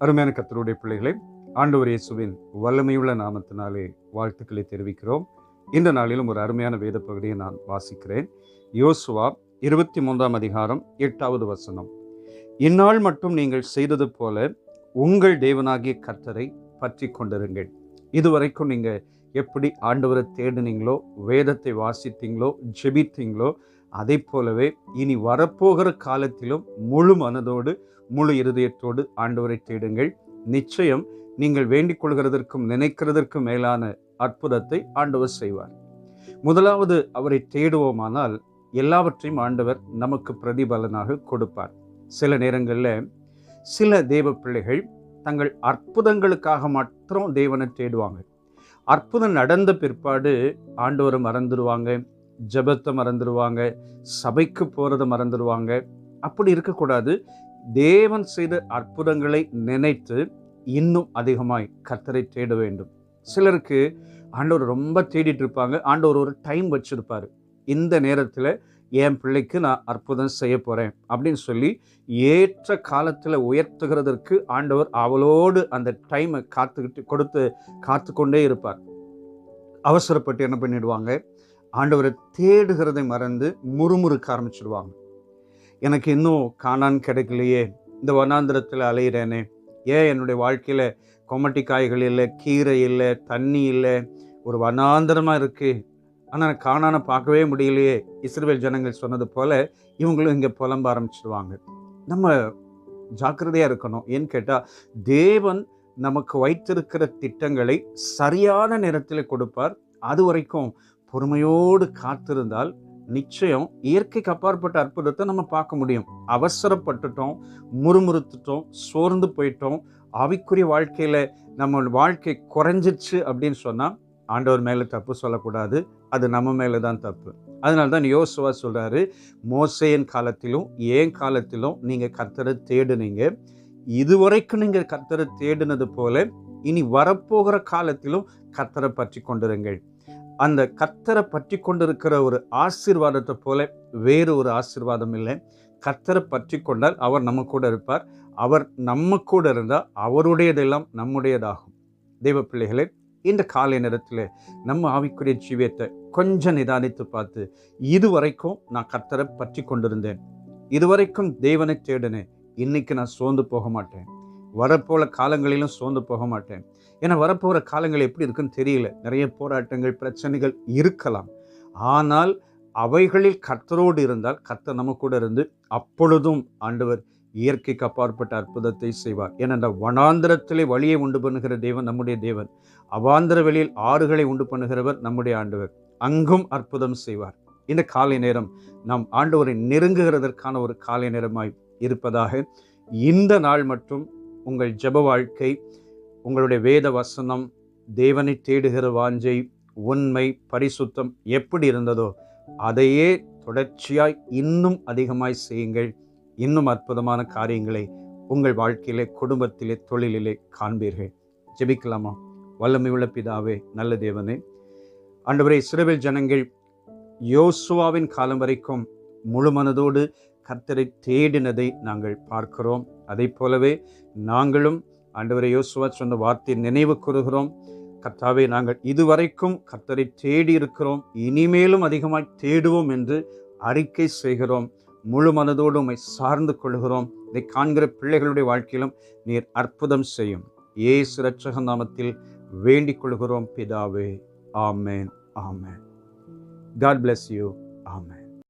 அருமையான கர்த்தருடைய பிள்ளைகளை, ஆண்டவர் இயேசுவின் வல்லமையுள்ள நாமத்தினாலே வாழ்த்துக்களை தெரிவிக்கிறோம். இந்த நாளிலும் ஒரு அருமையான வேத பகுதியை நான் வாசிக்கிறேன். யோசுவா 23ஆம் அதிகாரம் 8வது வசனம். இந்நாள் மட்டும் நீங்கள் செய்தது போல உங்கள் தேவனாகிய கர்த்தரை பற்றி கொண்டிருங்கள். இதுவரைக்கும் நீங்க எப்படி ஆண்டவரை தேடினீங்களோ, வேதத்தை வாசித்தீங்களோ, ஜெபித்தீங்களோ, அதை போலவே இனி வரப்போகிற காலத்திலும் முழு மனதோடு முழு இருதயத்தோடு ஆண்டவரை தேடுங்கள். நிச்சயம் நீங்கள் வேண்டிக் கொள்கிறதற்கும் நினைக்கிறதற்கும் மேலான அற்புதத்தை ஆண்டவர் செய்வார். முதலாவது அவரை தேடுவோமானால் எல்லாவற்றையும் ஆண்டவர் நமக்கு பிரதிபலனாக கொடுப்பார். சில நேரங்களில் சில தேவ பிள்ளைகள் தங்கள் அற்புதங்களுக்காக மாத்திரம் தேவனை தேடுவாங்க. அற்புதம் நடந்த பிற்பாடு ஆண்டவரை மறந்துடுவாங்க, ஜெபத்தை மறந்துடுவாங்க, சபைக்கு போகிறத மறந்துடுவாங்க. அப்படி இருக்கக்கூடாது. தேவன் செய்த அற்புதங்களை நினைத்து இன்னும் அதிகமாய் கர்த்தரை தேட வேண்டும். சிலருக்கு ஆண்டவர் ரொம்ப தேடிட்டு இருப்பாங்க. ஆண்டவர் ஒரு டைம் வச்சிருப்பாரு. இந்த நேரத்தில் என் பிள்ளைக்கு நான் அற்புதம் செய்ய போகிறேன் அப்படின்னு சொல்லி ஏற்ற காலத்தில் உயர்த்துகிறதற்கு ஆண்டவர் அவளோடு அந்த டைமை காத்து கொண்டே இருப்பார். அவசரப்பட்டு என்ன பண்ணிடுவாங்க, ஆண்டவரை தேடுகிறதை மறந்து முறுமுறுக்க ஆரம்பிச்சிடுவாங்க. எனக்கு இன்னும் காணான் கிடைக்கலையே, இந்த வனாந்திரத்தில் அலையிறேனே, ஏன் என்னுடைய வாழ்க்கையில் கொமட்டி காய்கள் இல்லை, கீரை இல்லை, தண்ணி இல்லை, ஒரு வனாந்திரமாக இருக்குது, ஆனால் காணான பார்க்கவே முடியலையே. இஸ்ரவேல் ஜனங்கள் சொன்னது போல இவங்களும் இங்கே புலம்ப ஆரம்பிச்சிடுவாங்க. நம்ம ஜாக்கிரதையாக இருக்கணும். ஏன்னு கேட்டால் தேவன் நமக்கு வைத்திருக்கிற திட்டங்களை சரியான நேரத்தில் கொடுப்பார். அது வரைக்கும் பொறுமையோடு காத்திருந்தால் நிச்சயம் இயற்கைக்கு அப்பாற்பட்ட அற்புதத்தை நம்ம பார்க்க முடியும். அவசரப்பட்டுட்டோம், முறுமுறுத்துட்டோம், சோர்ந்து போயிட்டோம், ஆவிக்குரிய வாழ்க்கையில் நம்ம வாழ்க்கை குறைஞ்சிச்சு அப்படின்னு சொன்னால் ஆண்டவர் மேலே தப்பு சொல்லக்கூடாது, அது நம்ம மேலே தான் தப்பு. அதனால தான் யோசுவா சொல்கிறாரு, மோசேயின் காலத்திலும் என் காலத்திலும் நீங்கள் கர்த்தரை தேடுனீங்க, இதுவரைக்கும் நீங்கள் கர்த்தரை தேடினது போல இனி வரப்போகிற காலத்திலும் கர்த்தரை பற்றி கொண்டிருங்கள். அந்த கர்த்தரை பற்றி கொண்டிருக்கிற ஒரு ஆசீர்வாதத்தை போல வேறு ஒரு ஆசீர்வாதம் இல்லை. கர்த்தரை பற்றி கொண்டால் அவர் நம்ம கூட இருப்பார். அவர் நம்ம கூட இருந்தால் அவருடையதெல்லாம் நம்முடையதாகும். தெய்வ பிள்ளைகளே, இந்த காலை நேரத்தில் நம்ம ஆவிக்குரிய ஜீவியத்தை கொஞ்சம் நிதானித்து பார்த்து, இதுவரைக்கும் நான் கர்த்தரை பற்றி கொண்டிருந்தேன், இதுவரைக்கும் தேவனை தேடினேன், இன்னைக்கு நான் சோர்ந்து போக மாட்டேன், வரப்போல காலங்களிலும் சோர்ந்து போக மாட்டேன். ஏன்னா வரப்போகிற காலங்கள் எப்படி இருக்குன்னு தெரியல. நிறைய போராட்டங்கள், பிரச்சனைகள் இருக்கலாம். ஆனால் அவைகளில் கர்த்தரோடு இருந்தால் கர்த்தர் நம்ம கூட இருந்து அப்பொழுதும் ஆண்டவர் இயற்கைக்கு அப்பாற்பட்ட அற்புதத்தை செய்வார். ஏனென்ற வனாந்திரத்திலே வழியை உண்டு பண்ணுகிற தேவன் நம்முடைய தேவன். அவாந்திர வெளியில் ஆறுகளை உண்டு பண்ணுகிறவர் நம்முடைய ஆண்டவர். அங்கும் அற்புதம் செய்வார். இந்த காலை நேரம் நாம் ஆண்டவரை நெருங்குகிறதற்கான ஒரு காலை நேரமாய் இருப்பதாக. இந்த நாள் மட்டும் உங்கள் ஜெப வாழ்க்கை, உங்களுடைய வேத வசனம், தேவனை தேடுகிற வாஞ்சை, உண்மை, பரிசுத்தம் எப்படி இருந்ததோ அதையே தொடர்ச்சியாய் இன்னும் அதிகமாய் செய்யுங்கள். இன்னும் அற்புதமான காரியங்களை உங்கள் வாழ்க்கையிலே, குடும்பத்திலே, தொழிலிலே காண்பீர்கள். ஜெபிக்கலாமா? வல்லமையுள்ள பிதாவே, நல்ல தேவனே, ஆண்டவரே, இஸ்ரவேல் ஜனங்கள் யோசுவாவின் காலம் வரைக்கும் முழு மனதோடு கர்த்தரை தேடினதை நாங்கள் பார்க்கிறோம். அதை போலவே நாங்களும் ஆண்டவரை யோசுவா சொன்ன வார்த்தையை நினைவு கூறுகிறோம். கர்த்தாவே, நாங்கள் இதுவரைக்கும் கர்த்தரை தேடி இருக்கிறோம், இனிமேலும் அதிகமாய் தேடுவோம் என்று அறிக்கை செய்கிறோம். முழு மனதோடு உம்மை சார்ந்து கொள்கிறோம். இதை காண்கிற பிள்ளைகளுடைய வாழ்க்கையிலும் நீர் அற்புதம் செய்யும். இயேசு இரட்சக நாமத்தில் வேண்டிக் கொள்கிறோம் பிதாவே. ஆமென், ஆமென். God bless you. Amen.